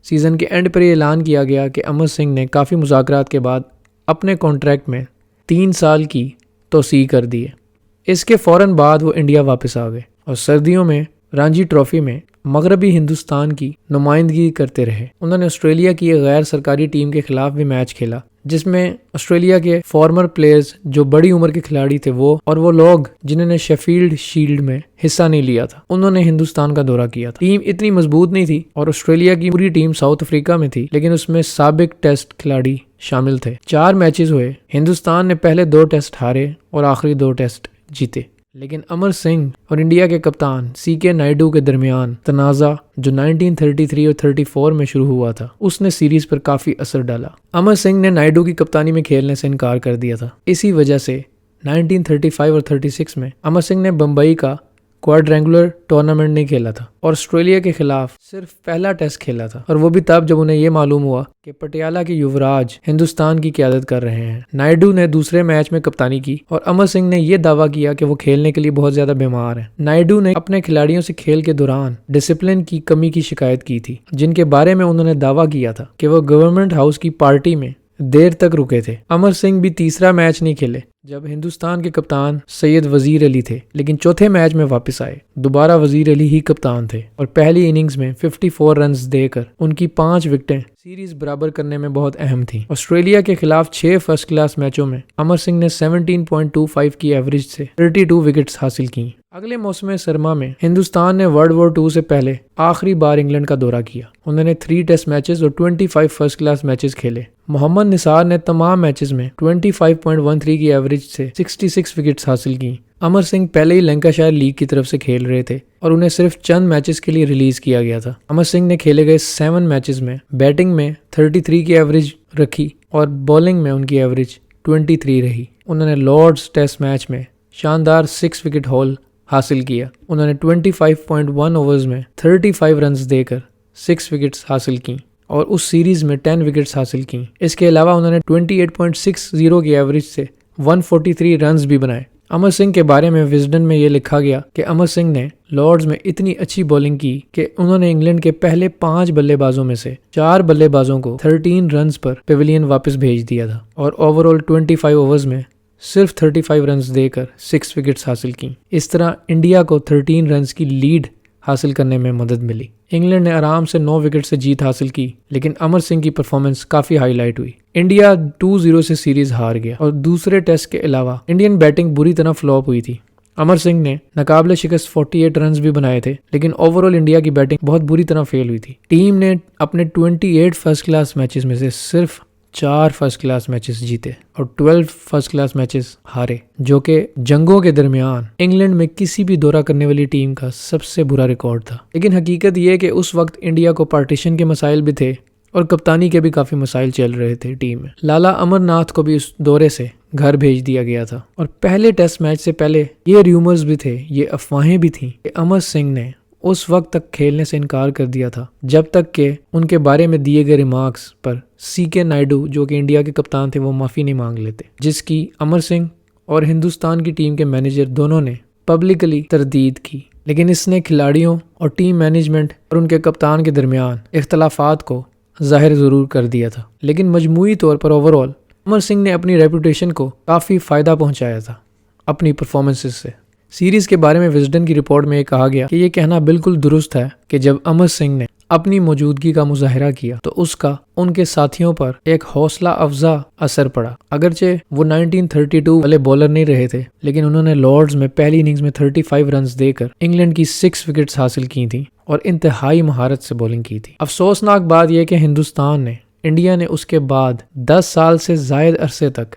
[SPEAKER 1] سیزن کے اینڈ پر یہ اعلان کیا گیا کہ امر سنگھ نے کافی مذاکرات کے بعد اپنے کانٹریکٹ میں 3 سال کی توسیع کر دی ہے۔ اس کے فوراً بعد وہ انڈیا واپس آ گئے اور سردیوں میں رانجی ٹرافی میں مغربی ہندوستان کی نمائندگی کرتے رہے۔ انہوں نے آسٹریلیا کی ایک غیر سرکاری ٹیم کے خلاف بھی میچ کھیلا، جس میں آسٹریلیا کے فارمر پلیئرز جو بڑی عمر کے کھلاڑی تھے اور وہ لوگ جنہوں نے شیفیلڈ شیلڈ میں حصہ نہیں لیا تھا، انہوں نے ہندوستان کا دورہ کیا تھا۔ ٹیم اتنی مضبوط نہیں تھی، اور آسٹریلیا کی پوری ٹیم ساؤتھ افریقہ میں تھی، لیکن اس میں سابق ٹیسٹ کھلاڑی شامل تھے۔ 4 میچز ہوئے، ہندوستان نے پہلے 2 ٹیسٹ ہارے اور آخری 2 ٹیسٹ جیتے، لیکن امر سنگھ اور انڈیا کے کپتان سی کے نائیڈو کے درمیان تنازع جو 1933 اور 34 میں شروع ہوا تھا، اس نے سیریز پر کافی اثر ڈالا۔ امر سنگھ نے نائیڈو کی کپتانی میں کھیلنے سے انکار کر دیا تھا۔ اسی وجہ سے 1935 اور 36 میں امر سنگھ نے بمبئی کا کوارڈرینگولر ٹورنامنٹ نہیں کھیلا تھا، اور آسٹریلیا کے خلاف صرف پہلا ٹیسٹ کھیلا تھا، اور وہ بھی تب جب انہیں یہ معلوم ہوا کہ پٹیالہ کے یووراج ہندوستان کی قیادت کر رہے ہیں۔ نائیڈو نے دوسرے میچ میں کپتانی کی، اور امر سنگھ نے یہ دعویٰ کیا کہ وہ کھیلنے کے لیے بہت زیادہ بیمار ہیں۔ نائیڈو نے اپنے کھلاڑیوں سے کھیل کے دوران ڈسپلن کی کمی کی شکایت کی تھی، جن کے بارے میں انہوں نے دعویٰ کیا تھا کہ وہ گورنمنٹ ہاؤس کی پارٹی میں دیر تک رکے تھے۔ امر سنگھ بھی تیسرا میچ نہیں کھیلے جب ہندوستان کے کپتان سید وزیر علی تھے، لیکن چوتھے میچ میں واپس آئے۔ دوبارہ وزیر علی ہی کپتان تھے، اور پہلی اننگز میں 54 رنز دے کر ان کی 5 وکٹیں سیریز برابر کرنے میں بہت اہم تھیں۔ آسٹریلیا کے خلاف 6 فرسٹ کلاس میچوں میں امر سنگھ نے 17.25 کی ایوریج سے 32 وکٹس حاصل کی۔ اگلے موسم سرما میں ہندوستان نے ورلڈ وار 2 سے پہلے آخری بار انگلینڈ کا دورہ کیا۔ انہوں نے 3 ٹیسٹ میچز اور 25 فرسٹ کلاس میچز کھیلے۔ محمد نثار نے تمام میچز میں 25.13 کی ایوریج سے 66 وکٹس حاصل کی۔ امر سنگھ پہلے ہی لینکاشائر لیگ کی طرف سے کھیل رہے تھے، اور انہیں صرف چند میچز کے لیے ریلیز کیا گیا تھا۔ امر سنگھ نے کھیلے گئے 7 میچز میں بیٹنگ میں 33 کی ایوریج رکھی، اور بولنگ میں ان کی ایوریج 23 رہی۔ انہوں نے لارڈز ٹیسٹ میچ میں شاندار 6 وکٹ ہول حاصل کیا۔ انہوں نے 25.1 اوورز میں 35 رنز دے کر 6 وکٹس حاصل کیں، اور اس سیریز میں 10 وکٹس حاصل کیں۔ اس کے علاوہ انہوں نے 28.60 کی ایوریج سے 143 رنز بھی بنائے۔ امر سنگھ کے بارے میں وزڈن میں یہ لکھا گیا کہ امر سنگھ نے لارڈز میں اتنی اچھی بولنگ کی کہ انہوں نے انگلینڈ کے پہلے 5 بلے بازوں میں سے 4 بلے بازوں کو 13 رنز پر پیویلین واپس بھیج دیا تھا، اور اوور آل 25 اوورز میں صرف 35 رنز دے کر 6 وکٹس حاصل کیں۔ اس طرح انڈیا کو 13 رنز کی لیڈ حاصل کرنے میں مدد ملی۔ انگلینڈ نے آرام سے 9 وکٹ سے جیت حاصل کی، لیکن امر سنگھ کی پرفارمنس کافی ہائی لائٹ ہوئی۔ انڈیا 2-0 سے سیریز ہار گیا اور دوسرے ٹیسٹ کے علاوہ انڈین بیٹنگ بری طرح فلاپ ہوئی تھی۔ امر سنگھ نے ناقابل شکست 48 رنز بھی بنائے تھے، لیکن اوورآل انڈیا کی بیٹنگ بہت بری طرح فیل ہوئی تھی۔ ٹیم نے اپنے 28 فرسٹ کلاس میچز میں سے صرف 4 فرسٹ کلاس میچز جیتے اور 12 فرسٹ کلاس میچز ہارے، جو کہ جنگوں کے درمیان انگلینڈ میں کسی بھی دورہ کرنے والی ٹیم کا سب سے برا ریکارڈ تھا۔ لیکن حقیقت یہ کہ اس وقت انڈیا کو پارٹیشن کے مسائل بھی تھے اور کپتانی کے بھی کافی مسائل چل رہے تھے ٹیم میں۔ لالا امر ناتھ کو بھی اس دورے سے گھر بھیج دیا گیا تھا، اور پہلے ٹیسٹ میچ سے پہلے یہ ریومرز بھی تھے، یہ افواہیں بھی تھیں کہ امر سنگھ نے اس وقت تک کھیلنے سے انکار کر دیا تھا جب تک کہ ان کے بارے میں دیے گئے ریمارکس پر سی کے نائیڈو جو کہ انڈیا کے کپتان تھے وہ معافی نہیں مانگ لیتے، جس کی امر سنگھ اور ہندوستان کی ٹیم کے مینیجر دونوں نے پبلکلی تردید کی۔ لیکن اس نے کھلاڑیوں اور ٹیم مینجمنٹ اور ان کے کپتان کے درمیان اختلافات کو ظاہر ضرور کر دیا تھا، لیکن مجموعی طور پر اوورآل امر سنگھ نے اپنی ریپوٹیشن کو کافی فائدہ پہنچایا تھا اپنی پرفارمنسز سے۔ سیریز کے بارے میں وزڈن کی رپورٹ میں یہ کہا گیا کہ یہ کہنا بالکل درست ہے کہ جب امر سنگھ نے اپنی موجودگی کا مظاہرہ کیا تو اس کا ان کے ساتھیوں پر ایک حوصلہ افزا اثر پڑا۔ اگرچہ وہ 1932 والے بولر نہیں رہے تھے، لیکن انہوں نے لارڈز میں پہلی اننگز میں 35 رنز دے کر انگلینڈ کی 6 وکٹس حاصل کی تھیں اور انتہائی مہارت سے بولنگ کی تھی۔ افسوسناک بات یہ کہ انڈیا نے اس کے بعد 10 سال سے زائد عرصے تک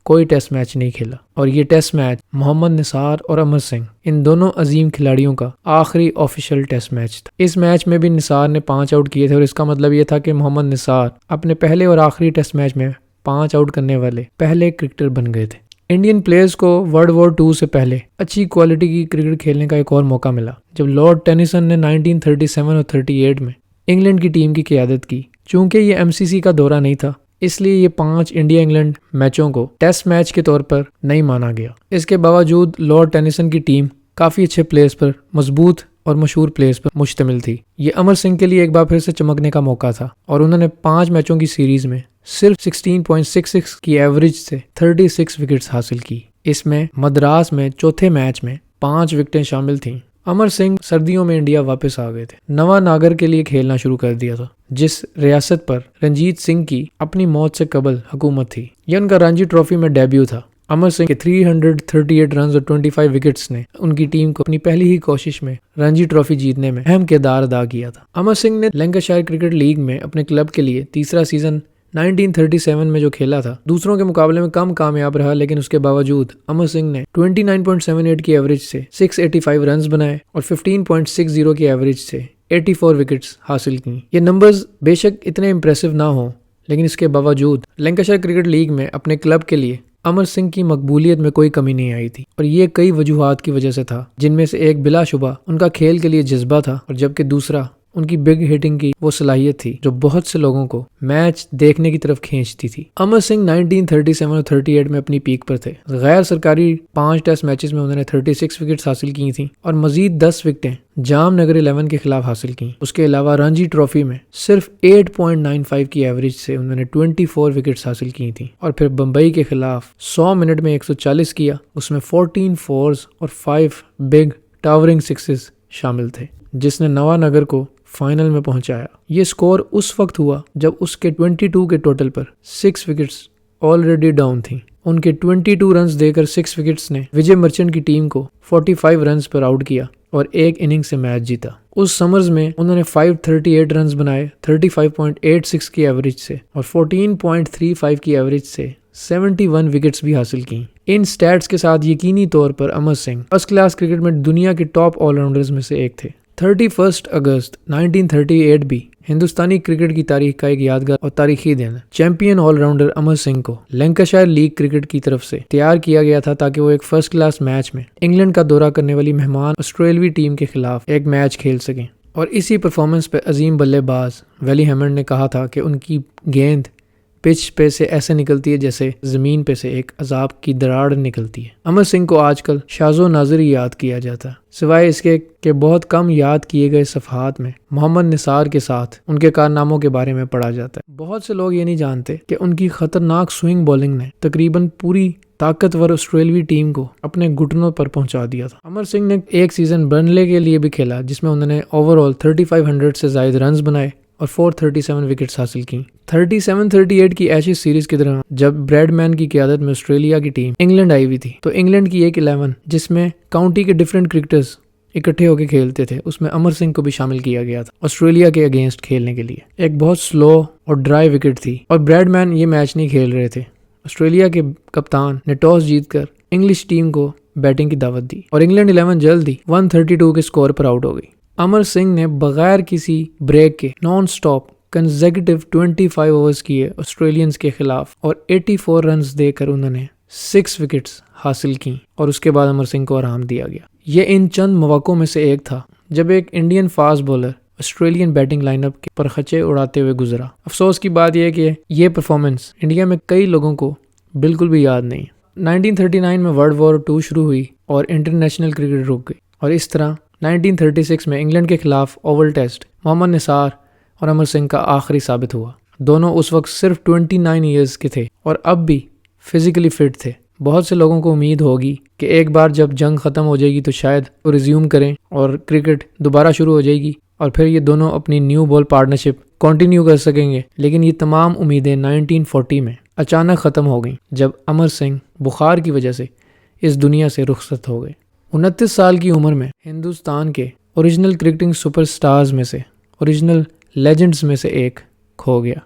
[SPEAKER 1] کوئی ٹیسٹ میچ نہیں کھیلا، اور یہ ٹیسٹ میچ محمد نثار اور امر سنگھ ان دونوں عظیم کھلاڑیوں کا آخری آفیشیل ٹیسٹ میچ تھا۔ اس میچ میں بھی نثار نے 5 آؤٹ کیے تھے، اور اس کا مطلب یہ تھا کہ محمد نثار اپنے پہلے اور آخری ٹیسٹ میچ میں 5 آؤٹ کرنے والے پہلے کرکٹر بن گئے تھے۔ انڈین پلیئرز کو ورلڈ وار 2 سے پہلے اچھی کوالٹی کی کرکٹ کھیلنے کا ایک اور موقع ملا جب لارڈ ٹینیسن نے 1937 اور 38 میں انگلینڈ کی ٹیم کی قیادت کی۔ چونکہ یہ MCC کا دورہ نہیں تھا، اس لیے یہ 5 انڈیا انگلینڈ میچوں کو ٹیسٹ میچ کے طور پر نہیں مانا گیا۔ اس کے باوجود لارڈ ٹینیسن کی ٹیم کافی اچھے پلیئرز پر، مضبوط اور مشہور پلیئرز پر مشتمل تھی۔ یہ امر سنگھ کے لیے ایک بار پھر سے چمکنے کا موقع تھا، اور انہوں نے 5 میچوں کی سیریز میں صرف 16.66 کی ایوریج سے 36 وکٹس حاصل کی۔ اس میں مدراس میں چوتھے میچ میں 5 وکٹیں شامل تھیں۔ امر سنگھ سردیوں میں انڈیا واپس آ گئے تھے، نواں ناگر کے لیے کھیلنا شروع کر دیا تھا، جس ریاست پر رنجیت سنگھ کی اپنی موت سے قبل حکومت تھی۔ یہ ان کا رانجی ٹرافی میں ڈیبیو تھا۔ امر سنگھ کے 338 رنز اور 25 وکٹس نے ان کی ٹیم کو اپنی پہلی ہی کوشش میں رانجی ٹرافی جیتنے میں اہم کردار ادا کیا تھا۔ امر سنگھ نے لینکاشائر کرکٹ لیگ میں اپنے کلب کے لیے تیسرا سیزن 1937 میں جو کھیلا تھا دوسروں کے مقابلے میں کم کامیاب رہا، لیکن اس کے باوجود امر سنگھ نے 29.78 کی ایوریج سے 685 رنز بنائے اور 15.60 کی ایوریج سے 84 وکٹس حاصل کی۔ یہ نمبرز بے شک اتنے امپریسو نہ ہوں، لیکن اس کے باوجود لینکاشائر کرکٹ لیگ میں اپنے کلب کے لیے امر سنگھ کی مقبولیت میں کوئی کمی نہیں آئی تھی، اور یہ کئی وجوہات کی وجہ سے تھا، جن میں سے ایک بلا شبہ ان کا کھیل کے لیے جذبہ تھا، اور جبکہ دوسرا ان کی بگ ہٹنگ کی وہ صلاحیت تھی جو بہت سے لوگوں کو میچ دیکھنے کی طرف کھینچتی تھی۔ امر سنگھ 1937 اور 38 میں اپنی پیک پر تھے۔ غیر سرکاری 5 ٹیسٹ میچز میں انہوں نے 36 وکٹس حاصل کی تھیں اور مزید 10 وکٹیں جام نگر 11 کے خلاف حاصل کی۔ اس کے علاوہ رانجی ٹرافی میں صرف 8.95 کی ایوریج سے انہوں نے 24 وکٹس حاصل کی تھیں، اور پھر بمبئی کے خلاف 100 منٹ میں 140 کیا، اس میں 14 فورز اور 5 بگ ٹاورنگ سکسز شامل تھے، جس نے نواں نگر کو فائنل میں پہنچایا۔ یہ سکور اس وقت ہوا جب اس کے 22 کے ٹوٹل پر 6 وکٹس آلریڈی ڈاؤن تھیں۔ ان کے 22 رنز دے کر 6 وکٹس نے وجے مرچنٹ کی ٹیم کو 45 رنز پر آؤٹ کیا اور ایک اننگ سے میچ جیتا۔ اس سمرز میں انہوں نے 538 رنز بنائے 35.86 کی ایوریج سے اور 14.35 کی ایوریج سے 71 وکٹس بھی حاصل کی۔ ان سٹیٹس کے ساتھ یقینی طور پر Amar Singh first class cricket میں دنیا کے ٹاپ آل راؤنڈرز میں سے ایک تھے۔ 31 اگست 1938 بھی ہندوستانی کرکٹ کی تاریخ کا ایک یادگار اور تاریخی دن ہے۔ Champion all rounder Amar Singh کو لینکاشائر لیگ کرکٹ کی طرف سے تیار کیا گیا تھا تاکہ وہ ایک فرسٹ کلاس میچ میں انگلینڈ کا دورہ کرنے والی مہمان آسٹریلوی ٹیم کے خلاف ایک میچ کھیل سکیں، اور اسی پرفارمنس پہ عظیم بلے باز ویلی ہیمنڈ نے کہا تھا کہ ان کی گیند پچ پہ سے ایسے نکلتی ہے جیسے زمین پہ سے ایک عذاب کی دراڑ نکلتی ہے۔ امر سنگھ کو آج کل شاذ و نادر ہی یاد کیا جاتا ہے، سوائے اس کے کہ بہت کم یاد کیے گئے صفحات میں محمد نثار کے ساتھ ان کے کارناموں کے بارے میں پڑھا جاتا ہے۔ بہت سے لوگ یہ نہیں جانتے کہ ان کی خطرناک سوئنگ بولنگ نے تقریباً پوری طاقتور آسٹریلوی ٹیم کو اپنے گھٹنوں پر پہنچا دیا تھا۔ امر سنگھ نے ایک سیزن برنلے کے لیے بھی کھیلا، جس میں انہوں نے اوور آل 3500 سے زائد رنز بنائے اور 437 وکٹس حاصل کیں۔ 37-38 کی ایشیز سیریز کے دوران جب بریڈ مین کی قیادت میں آسٹریلیا کی ٹیم انگلینڈ آئی ہوئی تھی تو انگلینڈ کی ایک 11 جس میں کاؤنٹی کے ڈفرینٹ کرکٹرز اکٹھے ہو کے کھیلتے تھے، اس میں امر سنگھ کو بھی شامل کیا گیا تھا آسٹریلیا کے اگینسٹ کھیلنے کے لیے۔ ایک بہت سلو اور ڈرائی وکٹ تھی اور بریڈ مین یہ میچ نہیں کھیل رہے تھے۔ آسٹریلیا کے کپتان نے ٹاس جیت کر انگلش ٹیم کو بیٹنگ کی دعوت دی اور انگلینڈ 11 جلد ہی 132 کے سکور پر آؤٹ ہو گئی۔ امر سنگھ نے بغیر کسی بریک کے نان سٹاپ کنزیکٹیو 25 اوورز کیے آسٹریلینز کے خلاف اور 84 رنز دے کر انہوں نے 6 وکٹس حاصل کی اور اس کے بعد امر سنگھ کو آرام دیا گیا۔ یہ ان چند مواقعوں میں سے ایک تھا جب ایک Indian fast bowler Australian batting line up کے پرخچے اڑاتے ہوئے گزرا۔ افسوس کی بات یہ ہے کہ یہ پرفارمنس انڈیا میں کئی لوگوں کو بالکل بھی یاد نہیں۔ 1939 میں ورلڈ وار 2 شروع ہوئی اور انٹرنیشنل کرکٹ رک گئی اور اس طرح 1936 میں انگلینڈ کے خلاف اوول ٹیسٹ محمد نثار اور امر سنگھ کا آخری ثابت ہوا۔ دونوں اس وقت صرف 29 ایئرز کے تھے اور اب بھی فزیکلی فٹ تھے۔ بہت سے لوگوں کو امید ہوگی کہ ایک بار جب جنگ ختم ہو جائے گی تو شاید وہ ریزیوم کریں اور کرکٹ دوبارہ شروع ہو جائے گی اور پھر یہ دونوں اپنی نیو بال پارٹنرشپ کنٹینیو کر سکیں گے، لیکن یہ تمام امیدیں 1940 میں اچانک ختم ہو گئیں جب امر سنگھ بخار کی وجہ سے اس دنیا سے رخصت ہو گئے۔ 29 سال کی عمر میں ہندوستان کے اوریجنل کرکٹنگ سپر سٹارز میں سے، اوریجنل لیجنڈز میں سے ایک کھو گیا۔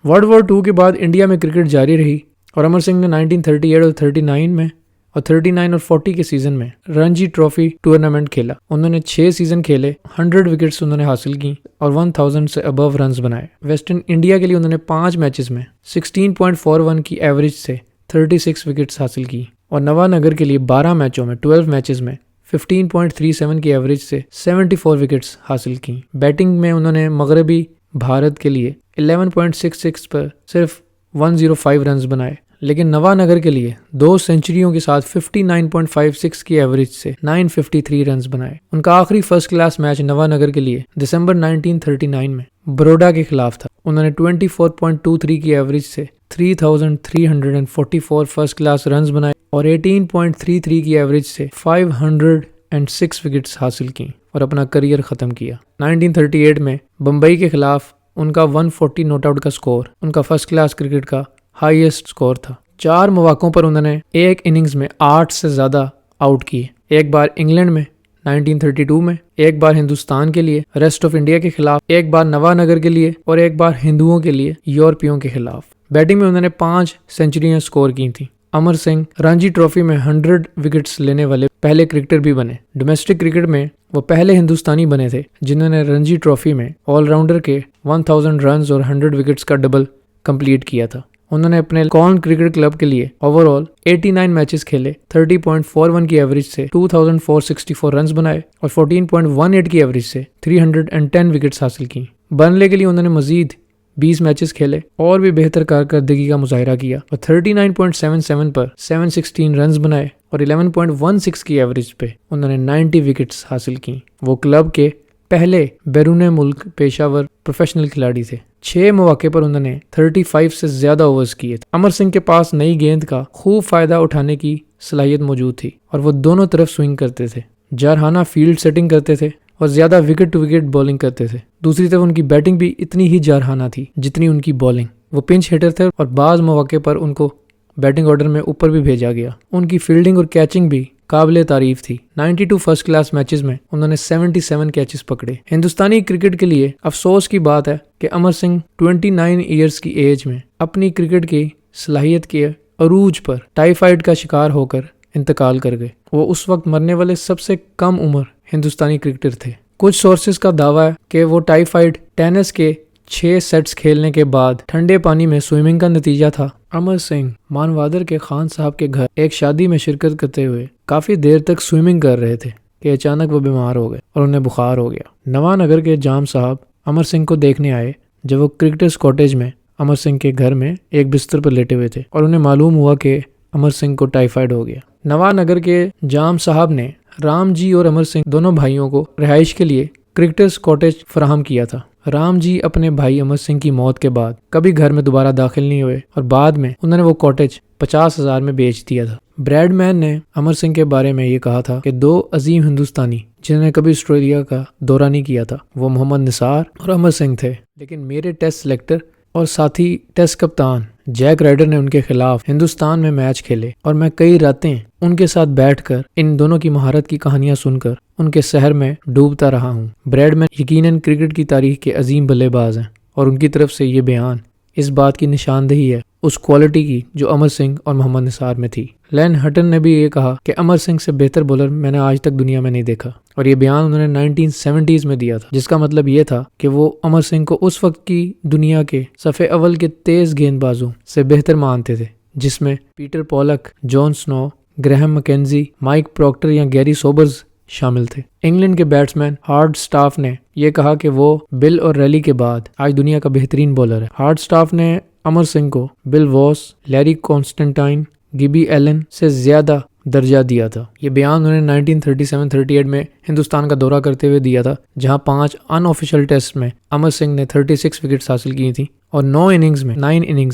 [SPEAKER 1] ورلڈ وار 2 کے بعد انڈیا میں کرکٹ جاری رہی اور امر سنگھ نے 1938 اور 39 میں اور 39 اور 40 کے سیزن میں رنجی ٹرافی ٹورنامنٹ کھیلا۔ انہوں نے 6 سیزن کھیلے، 100 وکٹس انہوں نے حاصل کی اور 1000 سے ابو رنز بنائے۔ ویسٹرن انڈیا کے لیے انہوں نے 5 میچز میں 16.41 کی ایوریج سے 36 وکٹس حاصل کی اور نوا نگر کے لیے 12 میچوں میں 12 میچز میں 15.37 کی ایوریج سے 74 وکٹس حاصل کی۔ بیٹنگ میں انہوں نے مغربی بھارت کے لیے 11.66 پر صرف 105 رنز بنائے، لیکن نوا نگر کے لیے 2 سینچریوں کے ساتھ 59.56 کی ایوریج سے 953 رنز بنائے۔ ان کا آخری فرسٹ کلاس میچ نوا نگر کے لیے دسمبر 1939 میں بروڈا کے خلاف تھا۔ انہوں نے 24.23 کی ایوریج سے 3344 فرسٹ کلاس رنز بنائے اور 18.33 کی ایوریج سے 506 وکٹس حاصل کی اور اپنا کریئر ختم کیا۔ 1938 میں بمبئی کے خلاف ان کا 140 ناٹ آؤٹ کا سکور ان کا فرسٹ کلاس کرکٹ کا ہائیسٹ سکور تھا۔ 4 مواقعوں پر انہوں نے ایک اننگز میں 8 سے زیادہ آؤٹ کیے، ایک بار انگلینڈ میں 1932 میں، ایک بار ہندوستان کے لیے ریسٹ آف انڈیا کے خلاف، ایک بار نوا نگر کے لیے اور ایک بار ہندوؤں کے لیے یورپیوں کے خلاف۔ بیٹنگ میں انہوں نے 5 سینچریاں سکور کی تھیں۔ امر سنگھ رانجی ٹرافی میں 100 وکٹس لینے والے پہلے کرکٹر بھی بنے۔ ڈومیسٹک کرکٹ میں وہ پہلے ہندوستانی بنے تھے جنہوں نے رانجی ٹرافی میں آل راؤنڈر کے 1000 رنز اور 100 وکٹس کا ڈبل کمپلیٹ کیا تھا۔ انہوں نے اپنے کون کرکٹ کلب کے لیے اوور آل 89 میچز کھیلے، 30.41 کی ایوریج سے 2464 رنز بنائے اور 14.18 کی ایوریج سے 310 وکٹس حاصل کی۔ برنلے کے لیے انہوں نے مزید 20 میچز کھیلے اور بھی بہتر کارکردگی کا مظاہرہ کیا اور 39.77 پر 716 رنز بنائے اور 11.16 کی ایوریج پہ انہوں نے 90 وکٹس حاصل کی۔ وہ کلب کے پہلے بیرون ملک پیشہ ور پروفیشنل کھلاڑی تھے۔ 6 مواقع پر انہوں نے 35 سے زیادہ اوورز کیے تھے۔ امر سنگھ کے پاس نئی گیند کا خوب فائدہ اٹھانے کی صلاحیت موجود تھی اور وہ دونوں طرف سوئنگ کرتے تھے، جارحانہ فیلڈ سیٹنگ کرتے تھے اور زیادہ وکٹ ٹو وکٹ بولنگ کرتے تھے۔ دوسری طرف ان کی بیٹنگ بھی اتنی ہی جارحانہ تھی جتنی ان کی بولنگ۔ وہ پنچ ہٹر تھے اور بعض مواقع پر ان کو بیٹنگ آرڈر میں اوپر بھی بھیجا گیا۔ ان کی فیلڈنگ اور کیچنگ بھی قابل تعریف تھی۔ 92 فرسٹ کلاس میچز میں انہوں نے 77 کیچز پکڑے۔ ہندوستانی کرکٹ کے لیے افسوس کی بات ہے کہ امر سنگھ 29 ایئرز کی ایج میں اپنی کرکٹ کی صلاحیت کے عروج پر ٹائیفائڈ کا شکار ہو کر انتقال کر گئے۔ وہ اس وقت مرنے والے سب سے کم عمر ہندوستانی کرکٹر تھے۔ کچھ سورسز کا دعویٰ ہے کہ وہ ٹائیفائڈ ٹینس کے 6 سیٹس کھیلنے کے بعد ٹھنڈے پانی میں سوئمنگ کا نتیجہ تھا۔ امر سنگھ مانوادر کے خان صاحب کے گھر ایک شادی میں شرکت کرتے ہوئے کافی دیر تک سوئمنگ کر رہے تھے کہ اچانک وہ بیمار ہو گئے اور انہیں بخار ہو گیا۔ نوا نگر کے جام صاحب امر سنگھ کو دیکھنے آئے جب وہ کرکٹرز کاٹیج میں امر سنگھ کے گھر میں ایک بستر پر لیٹے ہوئے تھے اور انہیں معلوم ہوا کہ امر سنگھ کو ٹائیفائڈ ہو گیا۔ نوا نگر کے جام صاحب نے رام جی اور امر سنگھ دونوں بھائیوں کو رہائش کے لیے کرکٹرز کاٹیج فراہم کیا تھا۔ رام جی اپنے بھائی امر سنگھ کی موت کے بعد کبھی گھر میں دوبارہ داخل نہیں ہوئے اور بعد میں انہوں نے وہ کاٹیج 50,000 میں بیچ دیا تھا۔ بریڈ مین نے امر سنگھ کے بارے میں یہ کہا تھا کہ 2 عظیم ہندوستانی جنہوں نے کبھی آسٹریلیا کا دورہ نہیں کیا تھا، وہ محمد نثار اور امر سنگھ تھے، لیکن میرے ٹیسٹ سلیکٹر اور ساتھی ٹیسٹ کپتان جیک رائڈر نے ان کے خلاف ہندوستان میں میچ کھیلے اور میں کئی راتیں ان کے ساتھ بیٹھ کر ان دونوں کی مہارت کی کہانیاں سن کر ان کے سحر میں ڈوبتا رہا ہوں۔ بریڈمین یقیناً کرکٹ کی تاریخ کے عظیم بلے باز ہیں اور ان کی طرف سے یہ بیان اس بات کی نشاندہی ہے اس کوالٹی کی جو امر سنگھ اور محمد نثار میں تھی۔ لین ہٹن نے بھی یہ کہا کہ امر سنگھ سے بہتر بولر میں نے آج تک دنیا میں نہیں دیکھا، اور یہ بیان انہوں نے 1970s میں دیا تھا، جس کا مطلب یہ تھا کہ وہ امر سنگھ کو اس وقت کی دنیا کے صف اول کے تیز گیند بازوں سے بہتر مانتے تھے، جس میں پیٹر پولک، جان سنو، گریہم مکینزی، مائک پروکٹر یا گیری سوبرز شامل تھے۔ انگلینڈ کے بیٹسمین ہارڈ سٹاف نے یہ کہا کہ وہ بل اور ریلی کے بعد آج دنیا کا بہترین بولر ہے۔ ہارڈ سٹاف نے امر سنگھ کو بل واس، لیری کانسٹنٹائن، گبی ایلن سے زیادہ درجہ دیا تھا۔ یہ بیان انہوں نے 1937-38 میں ہندوستان کا دورہ کرتے ہوئے دیا تھا، جہاں 5 ان آفیشیل ٹیسٹ میں امر سنگھ نے 36 وکٹس حاصل کی تھیں اور 9 اننگز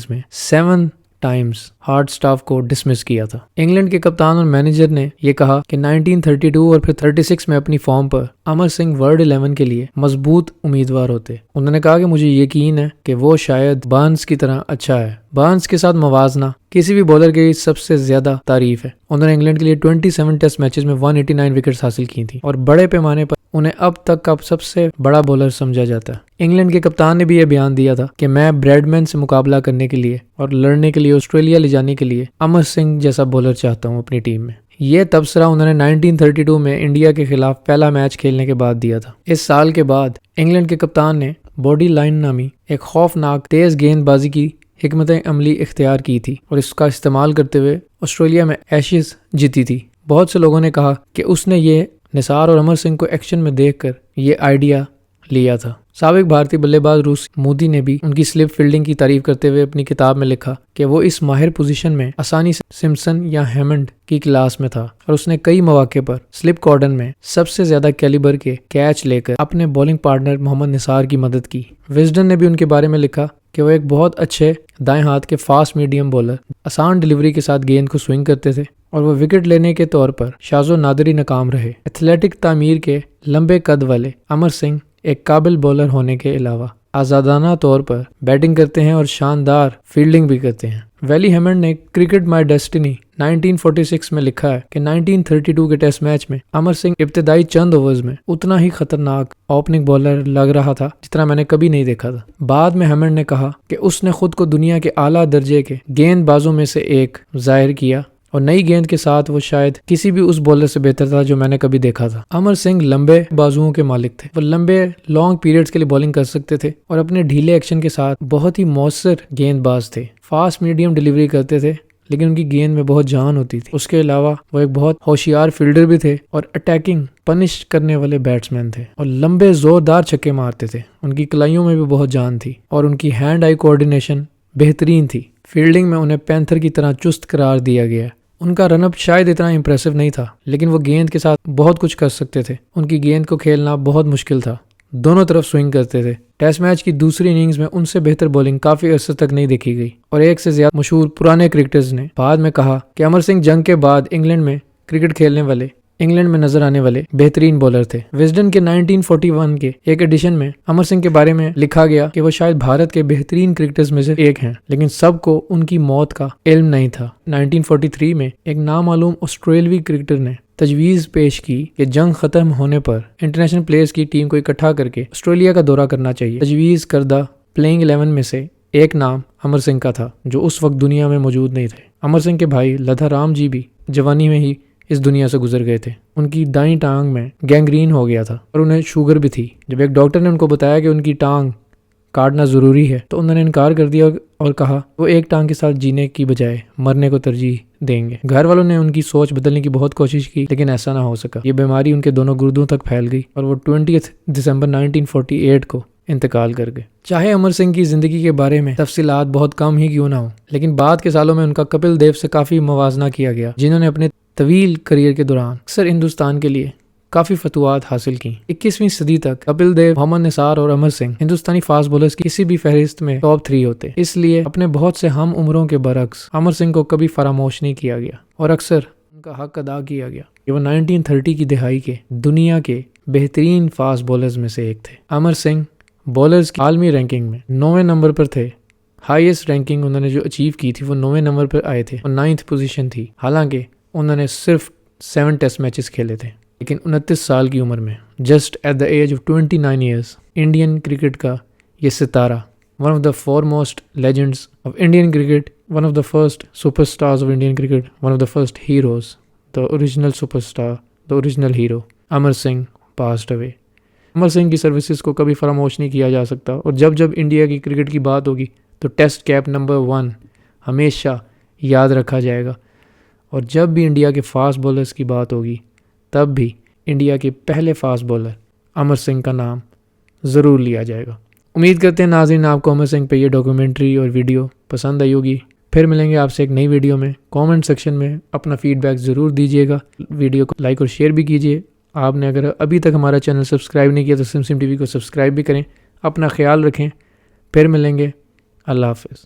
[SPEAKER 1] میں 7 ٹائمز ہارڈ سٹاف کو ڈسمس کیا تھا۔ انگلینڈ کے کپتان اور مینیجر نے یہ کہا کہ 1932 اور پھر 36 میں اپنی فارم پر امر سنگھ ورلڈ 11 کے لیے مضبوط امیدوار ہوتے۔ انہوں نے کہا کہ مجھے یقین ہے کہ وہ شاید بارنز کی طرح اچھا ہے۔ بارنز کے ساتھ موازنہ کسی بھی بولر کے سب سے زیادہ تعریف ہے۔ انہوں نے انگلینڈ کے لیے 27 ٹیسٹ میچز میں 189 وکٹس حاصل کی تھیں اور بڑے پیمانے پر انہیں اب تک کا سب سے بڑا بولر سمجھا جاتا ہے۔ انگلینڈ کے کپتان نے بھی یہ بیان دیا تھا کہ میں بریڈمین سے مقابلہ کرنے کے لیے اور لڑنے کے لیے آسٹریلیا لے جانے کے لیے امر سنگھ جیسا بولر چاہتا ہوں اپنی ٹیم میں۔ یہ تبصرہ انہوں نے 1932 میں انڈیا کے خلاف پہلا میچ کھیلنے کے بعد دیا تھا۔ اس سال کے بعد انگلینڈ کے کپتان نے باڈی لائن نامی ایک خوفناک تیز گیند بازی کی حکمت عملی اختیار کی تھی اور اس کا استعمال کرتے ہوئے آسٹریلیا میں ایشز جیتی تھی۔ بہت سے لوگوں نے کہا کہ اس نے یہ نثار اور امر سنگھ کو ایکشن میں دیکھ کر یہ آئیڈیا لیا تھا۔ سابق بھارتی بلے باز روسی مودی نے بھی ان کی سلپ فیلڈنگ کی تعریف کرتے ہوئے اپنی کتاب میں لکھا کہ وہ اس ماہر پوزیشن میں آسانی سے سمپسن یا ہیمنڈ کی کلاس میں تھا اور اس نے کئی مواقع پر سلپ کارڈن میں سب سے زیادہ کیلیبر کے کیچ لے کر اپنے بولنگ پارٹنر محمد نثار کی مدد کی۔ وزڈن نے بھی ان کے بارے میں لکھا کہ وہ ایک بہت اچھے دائیں ہاتھ کے فاسٹ میڈیم بولر، آسان ڈیلیوری کے ساتھ گیند کو سوئنگ کرتے تھے اور وہ وکٹ لینے کے طور پر شاذ و نادری ناکام رہے۔ ایتھلیٹک تعمیر کے لمبے قد والے امر سنگھ ایک قابل بولر ہونے کے علاوہ آزادانہ طور پر بیٹنگ کرتے ہیں اور شاندار فیلڈنگ بھی کرتے ہیں۔ ویلی ہیمنڈ نے کرکٹ مائی ڈیسٹنی 1946 میں لکھا ہے کہ 1932 کے ٹیسٹ میچ میں امر سنگھ ابتدائی چند اوورز میں اتنا ہی خطرناک اوپننگ بولر لگ رہا تھا جتنا میں نے کبھی نہیں دیکھا تھا۔ بعد میں ہیمنڈ نے کہا کہ اس نے خود کو دنیا کے اعلیٰ درجے کے گیند بازوں میں سے ایک ظاہر کیا اور نئی گیند کے ساتھ وہ شاید کسی بھی اس بولر سے بہتر تھا جو میں نے کبھی دیکھا تھا۔ امر سنگھ لمبے بازوؤں کے مالک تھے، وہ لمبے لانگ پیریڈز کے لیے بولنگ کر سکتے تھے اور اپنے ڈھیلے ایکشن کے ساتھ بہت ہی مؤثر گیند باز تھے۔ فاسٹ میڈیم ڈیلیوری کرتے تھے لیکن ان کی گیند میں بہت جان ہوتی تھی۔ اس کے علاوہ وہ ایک بہت ہوشیار فیلڈر بھی تھے اور اٹیکنگ پنش کرنے والے بیٹسمین تھے اور لمبے زوردار چھکے مارتے تھے۔ ان کی کلائیوں میں بھی بہت جان تھی اور ان کی ہینڈ آئی کوآرڈینیشن بہترین تھی۔ فیلڈنگ میں انہیں پینتھر کی طرح چست قرار دیا گیا۔ ان کا رن اپ شاید اتنا امپریسو نہیں تھا لیکن وہ گیند کے ساتھ بہت کچھ کر سکتے تھے۔ ان کی گیند کو کھیلنا بہت مشکل تھا، دونوں طرف سوئنگ کرتے تھے۔ ٹیسٹ میچ کی دوسری اننگز میں ان سے بہتر بولنگ کافی عرصے تک نہیں دیکھی گئی اور ایک سے زیادہ مشہور پرانے کرکٹرز نے بعد میں کہا کہ امر سنگھ جنگ کے بعد انگلینڈ میں نظر آنے والے بہترین بولر تھے۔ وزڈن کے 1941 کے ایک ایڈیشن میں امر سنگھ کے بارے میں لکھا گیا کہ وہ شاید بھارت کے بہترین کرکٹرز میں سے ایک ہیں، لیکن سب کو ان کی موت کا علم نہیں تھا۔ 1943 میں ایک نامعلوم آسٹریلوی کرکٹر نے تجویز پیش کی کہ جنگ ختم ہونے پر انٹرنیشنل پلیئرز کی ٹیم کو اکٹھا کر کے آسٹریلیا کا دورہ کرنا چاہیے۔ تجویز کردہ پلینگ 11 میں سے ایک نام امر سنگھ کا تھا جو اس وقت دنیا میں موجود نہیں تھے۔ امر سنگھ کے بھائی لدھا رام جی بھی جوانی میں ہی اس دنیا سے گزر گئے تھے۔ ان کی دائیں ٹانگ میں گینگرین ہو گیا تھا اور انہیں شوگر بھی تھی۔ جب ایک ڈاکٹر نے ان کو بتایا کہ ان کی ٹانگ کاٹنا ضروری ہے تو انہوں نے انکار کر دیا اور کہا وہ ایک ٹانگ کے ساتھ جینے کی بجائے مرنے کو ترجیح دیں گے۔ گھر والوں نے ان کی سوچ بدلنے کی بہت کوشش کی لیکن ایسا نہ ہو سکا۔ یہ بیماری ان کے دونوں گردوں تک پھیل گئی اور وہ 20 دسمبر 1948 کو انتقال کر گئے۔ چاہے امر سنگھ کی زندگی کے بارے میں تفصیلات بہت کم ہی کیوں نہ ہوں، لیکن بعد کے سالوں میں ان کا کپل دیو سے کافی موازنہ کیا گیا، جنہوں نے اپنے طویل کریئر کے دوران اکثر ہندوستان کے لیے کافی فتوحات حاصل کی۔ 21ویں صدی تک کپل دیو، محمد نثار اور امر سنگھ ہندوستانی فاسٹ بولرز کی کسی بھی فہرست میں ٹاپ 3 ہوتے، اس لیے اپنے بہت سے ہم عمروں کے برعکس امر سنگھ کو کبھی فراموش نہیں کیا گیا اور اکثر ان کا حق ادا کیا گیا کہ وہ 1930 کی دہائی کے دنیا کے بہترین فاسٹ بولرز میں سے ایک تھے۔ امر سنگھ بولرز کی عالمی رینکنگ میں 9ویں نمبر پر تھے۔ ہائیسٹ رینکنگ انہوں نے جو اچیو کی تھی وہ 9ویں نمبر پر آئے تھے اور 9th پوزیشن تھی، حالانکہ انہوں نے صرف 7 ٹیسٹ میچز کھیلے تھے۔ لیکن 29 سال کی عمر میں just at the age of 29 years Indian cricket کا یہ ستارہ، one of the foremost legends of Indian cricket, one of the first superstars of Indian cricket, one of the first heroes, the original superstar, the original hero Amar Singh passed away. Amar Singh کی services کو کبھی فراموش نہیں کیا جا سکتا، اور جب جب انڈیا کی کرکٹ کی بات ہوگی تو ٹیسٹ کیپ نمبر 1 ہمیشہ یاد رکھا جائے گا، اور جب بھی انڈیا کے فاسٹ بولرز کی بات ہوگی تب بھی انڈیا کے پہلے فاسٹ بولر امر سنگھ کا نام ضرور لیا جائے گا۔ امید کرتے ہیں ناظرین آپ کو امر سنگھ پہ یہ ڈاکیومنٹری اور ویڈیو پسند آئی ہوگی۔ پھر ملیں گے آپ سے ایک نئی ویڈیو میں۔ کامنٹ سیکشن میں اپنا فیڈ بیک ضرور دیجیے گا، ویڈیو کو لائک اور شیئر بھی کیجیے۔ آپ نے اگر ابھی تک ہمارا چینل سبسکرائب نہیں کیا تو سمسم ٹی وی کو سبسکرائب بھی کریں۔ اپنا خیال رکھیں، پھر ملیں گے، اللہ حافظ۔